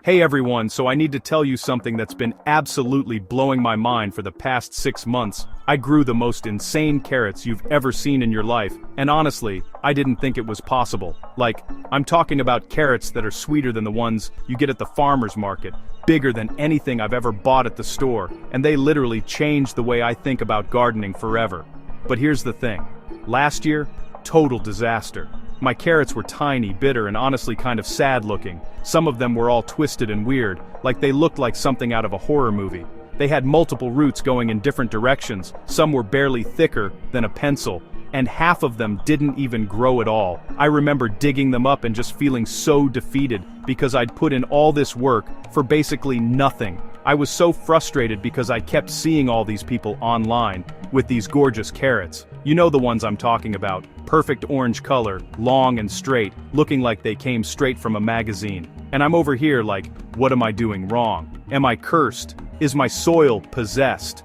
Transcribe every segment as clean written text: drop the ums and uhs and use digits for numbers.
Hey everyone, so I need to tell you something that's been absolutely blowing my mind for the past 6 months. I grew the most insane carrots you've ever seen in your life, and honestly, I didn't think it was possible. Like, I'm talking about carrots that are sweeter than the ones you get at the farmer's market, bigger than anything I've ever bought at the store, and they literally changed the way I think about gardening forever. But here's the thing. Last year, total disaster. My carrots were tiny, bitter, and honestly kind of sad looking. Some of them were all twisted and weird, like they looked like something out of a horror movie. They had multiple roots going in different directions, some were barely thicker than a pencil, and half of them didn't even grow at all. I remember digging them up and just feeling so defeated because I'd put in all this work for basically nothing. I was so frustrated because I kept seeing all these people online with these gorgeous carrots. You know the ones I'm talking about. Perfect orange color, long and straight, looking like they came straight from a magazine. And I'm over here like, what am I doing wrong? Am I cursed? Is my soil possessed?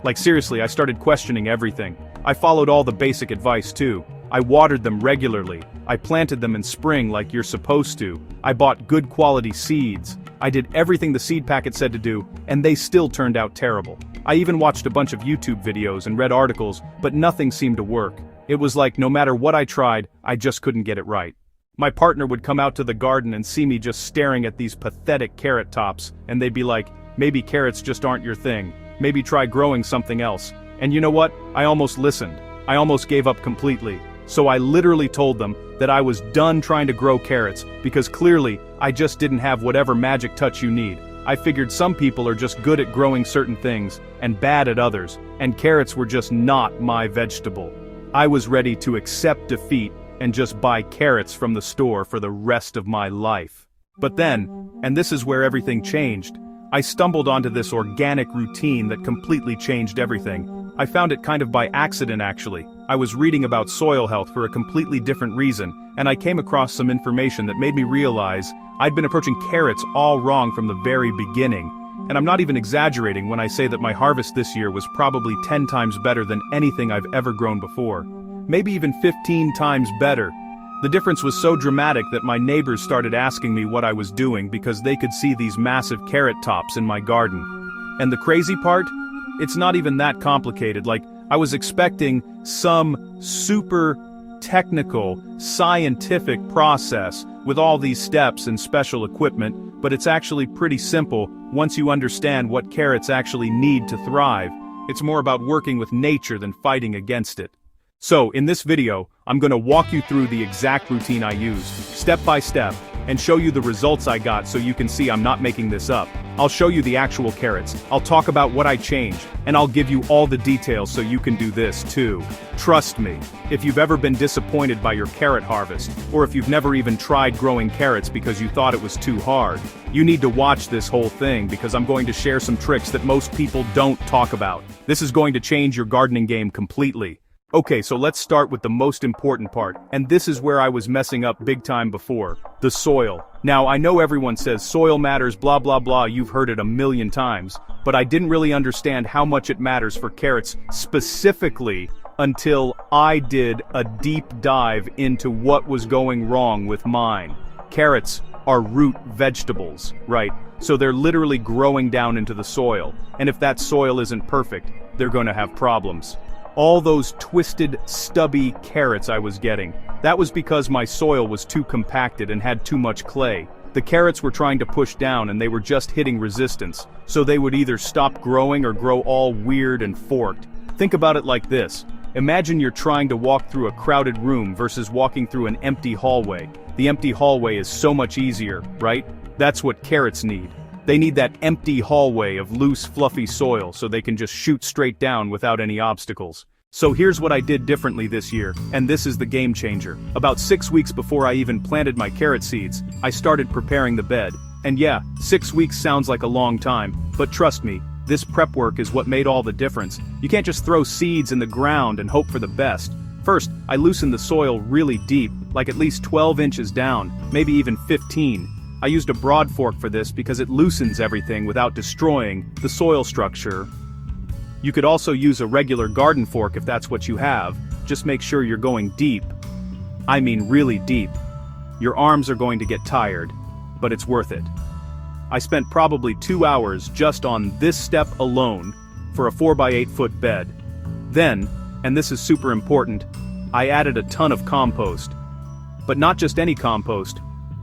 Like seriously, I started questioning everything. I followed all the basic advice too. I watered them regularly. I planted them in spring like you're supposed to. I bought good quality seeds. I did everything the seed packet said to do, and they still turned out terrible. I even watched a bunch of YouTube videos and read articles, but nothing seemed to work. It was like no matter what I tried, I just couldn't get it right. My partner would come out to the garden and see me just staring at these pathetic carrot tops, and they'd be like, maybe carrots just aren't your thing. Maybe try growing something else. And you know what? I almost listened. I almost gave up completely. So I literally told them that I was done trying to grow carrots because clearly I just didn't have whatever magic touch you need. I figured some people are just good at growing certain things and bad at others, and carrots were just not my vegetable. I was ready to accept defeat and just buy carrots from the store for the rest of my life. But then, and this is where everything changed, I stumbled onto this organic routine that completely changed everything. I found it kind of by accident actually. I was reading about soil health for a completely different reason, and I came across some information that made me realize I'd been approaching carrots all wrong from the very beginning. And I'm not even exaggerating when I say that my harvest this year was probably 10 times better than anything I've ever grown before. Maybe even 15 times better. The difference was so dramatic that my neighbors started asking me what I was doing because they could see these massive carrot tops in my garden. And the crazy part? It's not even that complicated. Like, I was expecting some super technical, scientific process with all these steps and special equipment, but it's actually pretty simple once you understand what carrots actually need to thrive. It's more about working with nature than fighting against it. So, in this video, I'm gonna walk you through the exact routine I used, step by step, and show you the results I got so you can see I'm not making this up. I'll show you the actual carrots, I'll talk about what I changed, and I'll give you all the details so you can do this too. Trust me, if you've ever been disappointed by your carrot harvest, or if you've never even tried growing carrots because you thought it was too hard, you need to watch this whole thing because I'm going to share some tricks that most people don't talk about. This is going to change your gardening game completely. Okay, so let's start with the most important part, and this is where I was messing up big time before, the soil. Now, I know everyone says soil matters blah blah blah, you've heard it a million times, but I didn't really understand how much it matters for carrots specifically until I did a deep dive into what was going wrong with mine. Carrots are root vegetables, right? So they're literally growing down into the soil, and if that soil isn't perfect, they're gonna have problems. All those twisted, stubby carrots I was getting, that was because my soil was too compacted and had too much clay. The carrots were trying to push down and they were just hitting resistance, so they would either stop growing or grow all weird and forked. Think about it like this. Imagine you're trying to walk through a crowded room versus walking through an empty hallway. The empty hallway is so much easier, right? That's what carrots need. They need that empty hallway of loose, fluffy soil so they can just shoot straight down without any obstacles. So here's what I did differently this year, and this is the game changer. About 6 weeks before I even planted my carrot seeds, I started preparing the bed. And yeah, 6 weeks sounds like a long time, but trust me, this prep work is what made all the difference. You can't just throw seeds in the ground and hope for the best. First, I loosened the soil really deep, like at least 12 inches down, maybe even 15. I used a broad fork for this because it loosens everything without destroying the soil structure. You could also use a regular garden fork if that's what you have, just make sure you're going deep. I mean really deep. Your arms are going to get tired, but it's worth it. I spent probably 2 hours just on this step alone for a 4 by 8 foot bed. Then, and this is super important, I added a ton of compost. But not just any compost.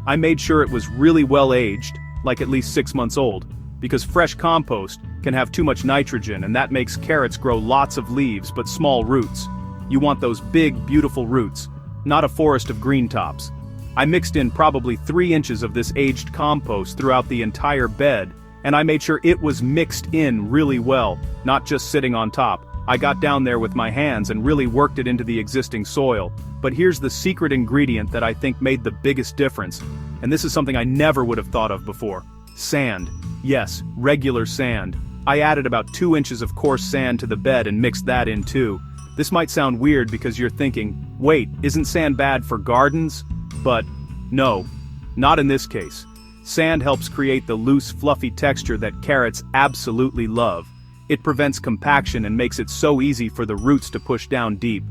I made sure it was really well aged, like at least 6 months old, because fresh compost can have too much nitrogen and that makes carrots grow lots of leaves but small roots. You want those big, beautiful roots, not a forest of green tops. I mixed in probably 3 inches of this aged compost throughout the entire bed, and I made sure it was mixed in really well, not just sitting on top. I got down there with my hands and really worked it into the existing soil. But here's the secret ingredient that I think made the biggest difference, and this is something I never would have thought of before. Sand. Yes, regular sand. I added about 2 inches of coarse sand to the bed and mixed that in too. This might sound weird because you're thinking, wait, isn't sand bad for gardens? But no, not in this case. Sand helps create the loose, fluffy texture that carrots absolutely love. It prevents compaction and makes it so easy for the roots to push down deep.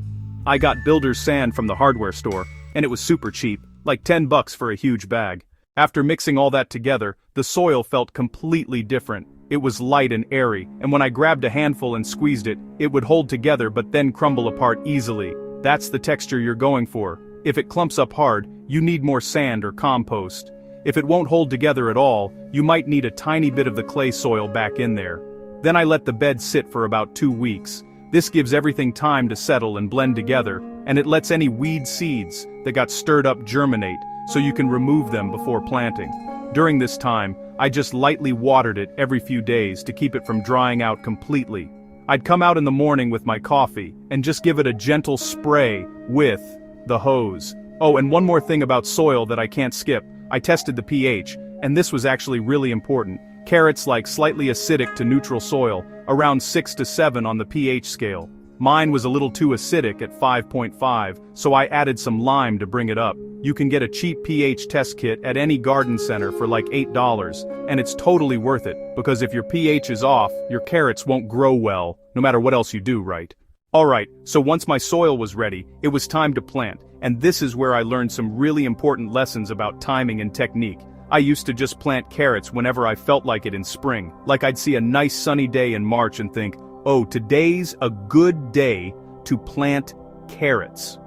I got builder's sand from the hardware store, and it was super cheap, like $10 for a huge bag. After mixing all that together, the soil felt completely different. It was light and airy, and when I grabbed a handful and squeezed it, it would hold together but then crumble apart easily. That's the texture you're going for. If it clumps up hard, you need more sand or compost. If it won't hold together at all, you might need a tiny bit of the clay soil back in there. Then I let the bed sit for about 2 weeks. This gives everything time to settle and blend together, and it lets any weed seeds that got stirred up germinate, so you can remove them before planting. During this time, I just lightly watered it every few days to keep it from drying out completely. I'd come out in the morning with my coffee and just give it a gentle spray with the hose. Oh, and one more thing about soil that I can't skip. I tested the pH, and this was actually really important. Carrots like slightly acidic to neutral soil, around 6 to 7 on the pH scale. Mine was a little too acidic at 5.5, so I added some lime to bring it up. You can get a cheap pH test kit at any garden center for like $8, and it's totally worth it, because if your pH is off, your carrots won't grow well, no matter what else you do, right? Alright, so once my soil was ready, it was time to plant, and this is where I learned some really important lessons about timing and technique. I used to just plant carrots whenever I felt like it in spring, like I'd see a nice sunny day in March and think, oh, today's a good day to plant carrots.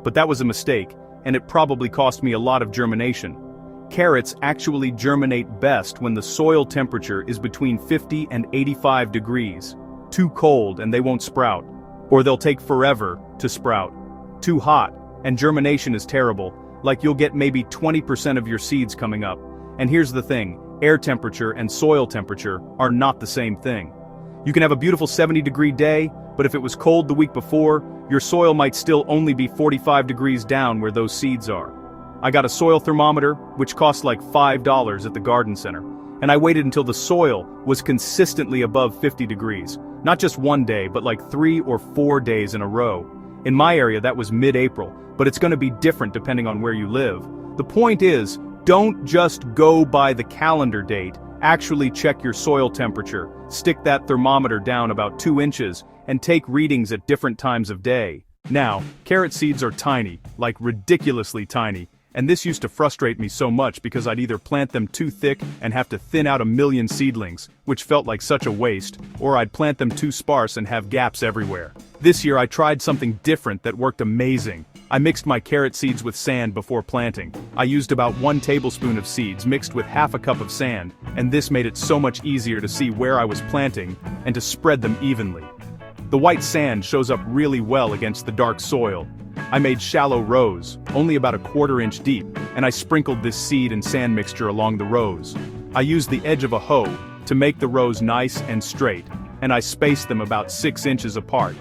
But that was a mistake, and it probably cost me a lot of germination. Carrots actually germinate best when the soil temperature is between 50 and 85 degrees. Too cold and they won't sprout. Or they'll take forever to sprout. Too hot, and germination is terrible, like you'll get maybe 20% of your seeds coming up. And here's the thing, air temperature and soil temperature are not the same thing. You can have a beautiful 70-degree day, but if it was cold the week before, your soil might still only be 45 degrees down where those seeds are. I got a soil thermometer, which cost like $5 at the garden center, and I waited until the soil was consistently above 50 degrees. Not just one day, but like 3 or 4 days in a row. In my area that was mid-April, but it's going to be different depending on where you live. The point is, don't just go by the calendar date, actually check your soil temperature, stick that thermometer down about 2 inches, and take readings at different times of day. Now, carrot seeds are tiny, like ridiculously tiny, and this used to frustrate me so much because I'd either plant them too thick and have to thin out a million seedlings, which felt like such a waste, or I'd plant them too sparse and have gaps everywhere. This year I tried something different that worked amazing. I mixed my carrot seeds with sand before planting. I used about 1 tablespoon of seeds mixed with half a cup of sand, and this made it so much easier to see where I was planting and to spread them evenly. The white sand shows up really well against the dark soil. I made shallow rows, only about a 1/4 inch deep, and I sprinkled this seed and sand mixture along the rows. I used the edge of a hoe to make the rows nice and straight, and I spaced them about 6 inches apart.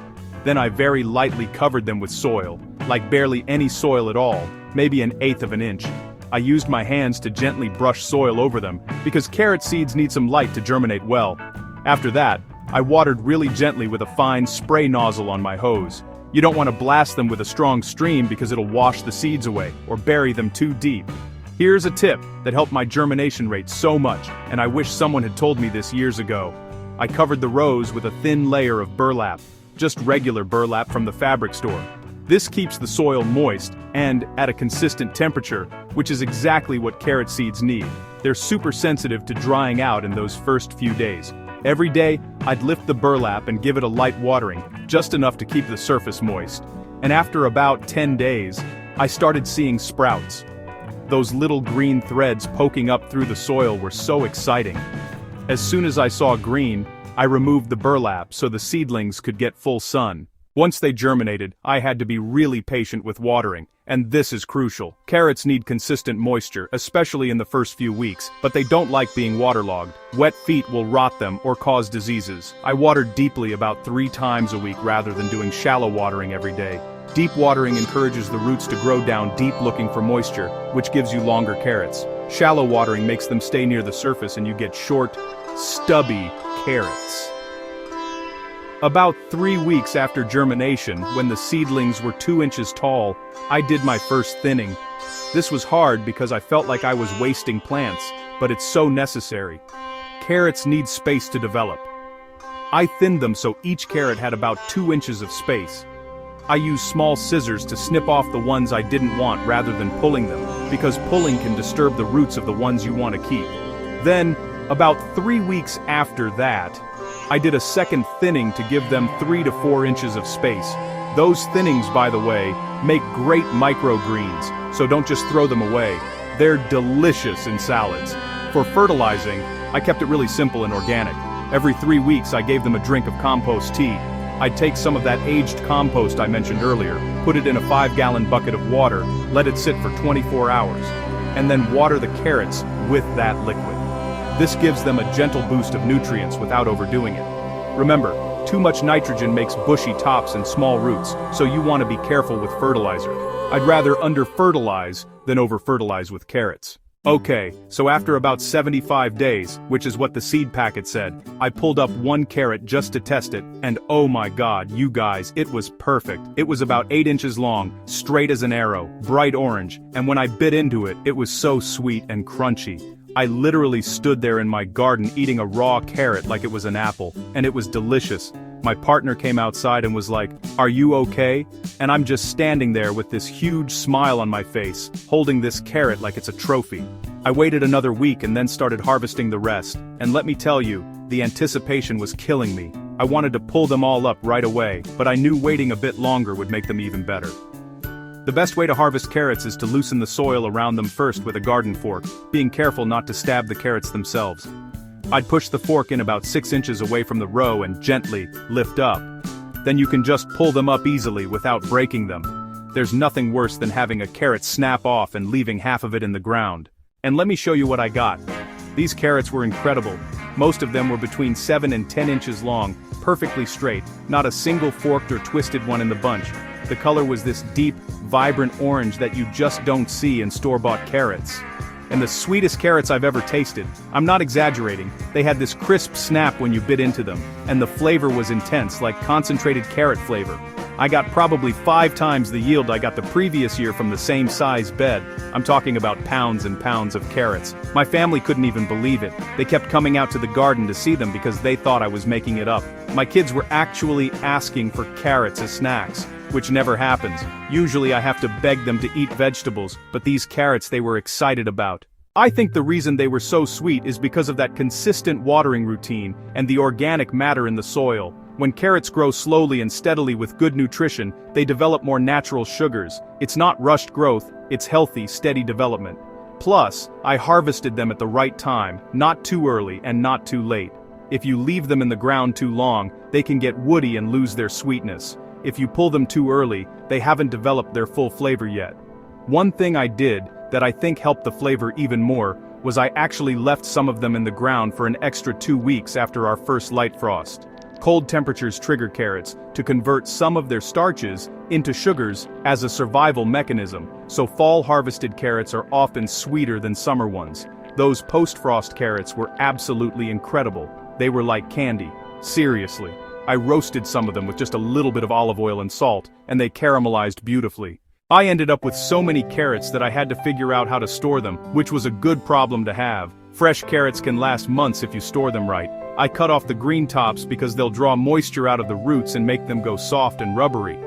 Then I very lightly covered them with soil, like barely any soil at all, maybe 1/8 of an inch. I used my hands to gently brush soil over them, because carrot seeds need some light to germinate well. After that, I watered really gently with a fine spray nozzle on my hose. You don't want to blast them with a strong stream because it'll wash the seeds away, or bury them too deep. Here's a tip that helped my germination rate so much, and I wish someone had told me this years ago. I covered the rows with a thin layer of burlap, just regular burlap from the fabric store. This keeps the soil moist and at a consistent temperature, which is exactly what carrot seeds need. They're super sensitive to drying out in those first few days. Every day, I'd lift the burlap and give it a light watering, just enough to keep the surface moist. And after about 10 days, I started seeing sprouts. Those little green threads poking up through the soil were so exciting. As soon as I saw green, I removed the burlap so the seedlings could get full sun. Once they germinated, I had to be really patient with watering, and this is crucial. Carrots need consistent moisture, especially in the first few weeks, but they don't like being waterlogged. Wet feet will rot them or cause diseases. I watered deeply about 3 times a week rather than doing shallow watering every day. Deep watering encourages the roots to grow down deep looking for moisture, which gives you longer carrots. Shallow watering makes them stay near the surface and you get short, stubby carrots. About 3 weeks after germination, when the seedlings were 2 inches tall, I did my first thinning. This was hard because I felt like I was wasting plants, but it's so necessary. Carrots need space to develop. I thinned them so each carrot had about 2 inches of space. I used small scissors to snip off the ones I didn't want rather than pulling them, because pulling can disturb the roots of the ones you want to keep. Then, about 3 weeks after that, I did a second thinning to give them 3 to 4 inches of space. Those thinnings, by the way, make great microgreens, so don't just throw them away. They're delicious in salads. For fertilizing, I kept it really simple and organic. Every 3 weeks I gave them a drink of compost tea. I'd take some of that aged compost I mentioned earlier, put it in a 5-gallon bucket of water, let it sit for 24 hours, and then water the carrots with that liquid. This gives them a gentle boost of nutrients without overdoing it. Remember, too much nitrogen makes bushy tops and small roots, so you want to be careful with fertilizer. I'd rather under-fertilize than over-fertilize with carrots. Okay, so after about 75 days, which is what the seed packet said, I pulled up 1 carrot just to test it, and oh my god, you guys, it was perfect. It was about 8 inches long, straight as an arrow, bright orange, and when I bit into it, it was so sweet and crunchy. I literally stood there in my garden eating a raw carrot like it was an apple, and it was delicious. My partner came outside and was like, "Are you okay?" And I'm just standing there with this huge smile on my face, holding this carrot like it's a trophy. I waited another week and then started harvesting the rest, and let me tell you, the anticipation was killing me. I wanted to pull them all up right away, but I knew waiting a bit longer would make them even better. The best way to harvest carrots is to loosen the soil around them first with a garden fork, being careful not to stab the carrots themselves. I'd push the fork in about 6 inches away from the row and gently lift up. Then you can just pull them up easily without breaking them. There's nothing worse than having a carrot snap off and leaving half of it in the ground. And let me show you what I got. These carrots were incredible. Most of them were between 7 and 10 inches long, perfectly straight, not a single forked or twisted one in the bunch. The color was this deep, vibrant orange that you just don't see in store-bought carrots. And the sweetest carrots I've ever tasted. I'm not exaggerating, they had this crisp snap when you bit into them, and the flavor was intense, like concentrated carrot flavor. I got probably 5 times the yield I got the previous year from the same size bed. I'm talking about pounds and pounds of carrots. My family couldn't even believe it. They kept coming out to the garden to see them because they thought I was making it up. My kids were actually asking for carrots as snacks, which never happens. Usually I have to beg them to eat vegetables, but these carrots they were excited about. I think the reason they were so sweet is because of that consistent watering routine and the organic matter in the soil. When carrots grow slowly and steadily with good nutrition, they develop more natural sugars. It's not rushed growth, it's healthy, steady development. Plus, I harvested them at the right time, not too early and not too late. If you leave them in the ground too long, they can get woody and lose their sweetness. If you pull them too early, they haven't developed their full flavor yet. One thing I did that I think helped the flavor even more was I actually left some of them in the ground for an extra 2 weeks after our first light frost. Cold temperatures trigger carrots to convert some of their starches into sugars as a survival mechanism, so fall harvested carrots are often sweeter than summer ones. Those post-frost carrots were absolutely incredible. They were like candy. Seriously. I roasted some of them with just a little bit of olive oil and salt, and they caramelized beautifully. I ended up with so many carrots that I had to figure out how to store them, which was a good problem to have. Fresh carrots can last months if you store them right. I cut off the green tops because they'll draw moisture out of the roots and make them go soft and rubbery.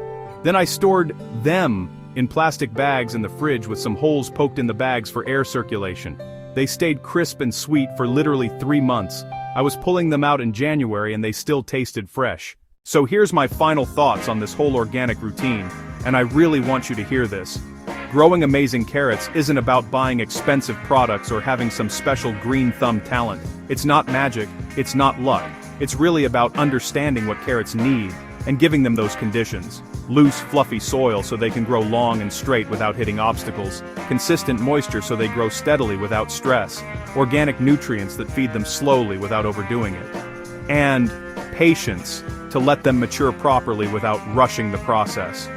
Then I stored them in plastic bags in the fridge with some holes poked in the bags for air circulation. They stayed crisp and sweet for literally 3 months. I was pulling them out in January and they still tasted fresh. So here's my final thoughts on this whole organic routine, and I really want you to hear this. Growing amazing carrots isn't about buying expensive products or having some special green thumb talent. It's not magic, it's not luck. It's really about understanding what carrots need and giving them those conditions. Loose, fluffy soil so they can grow long and straight without hitting obstacles, consistent moisture so they grow steadily without stress, organic nutrients that feed them slowly without overdoing it, and patience to let them mature properly without rushing the process.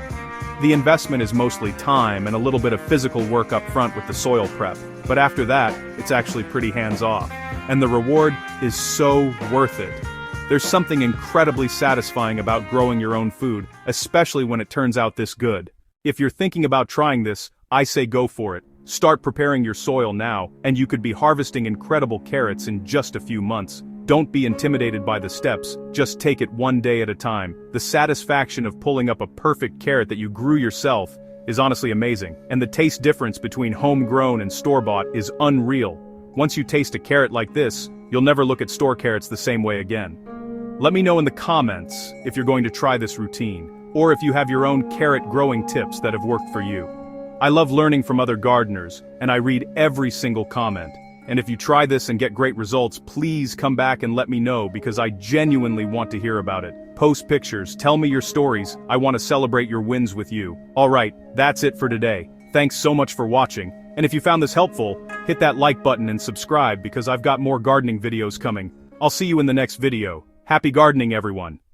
The investment is mostly time and a little bit of physical work up front with the soil prep, but after that, it's actually pretty hands-off. And the reward is so worth it. There's something incredibly satisfying about growing your own food, especially when it turns out this good. If you're thinking about trying this, I say go for it. Start preparing your soil now, and you could be harvesting incredible carrots in just a few months. Don't be intimidated by the steps, just take it one day at a time. The satisfaction of pulling up a perfect carrot that you grew yourself is honestly amazing, and the taste difference between homegrown and store-bought is unreal. Once you taste a carrot like this, you'll never look at store carrots the same way again. Let me know in the comments if you're going to try this routine, or if you have your own carrot growing tips that have worked for you. I love learning from other gardeners, and I read every single comment. And if you try this and get great results, please come back and let me know because I genuinely want to hear about it. Post pictures, tell me your stories, I want to celebrate your wins with you. Alright, that's it for today. Thanks so much for watching, and if you found this helpful, hit that like button and subscribe because I've got more gardening videos coming. I'll see you in the next video. Happy gardening, everyone!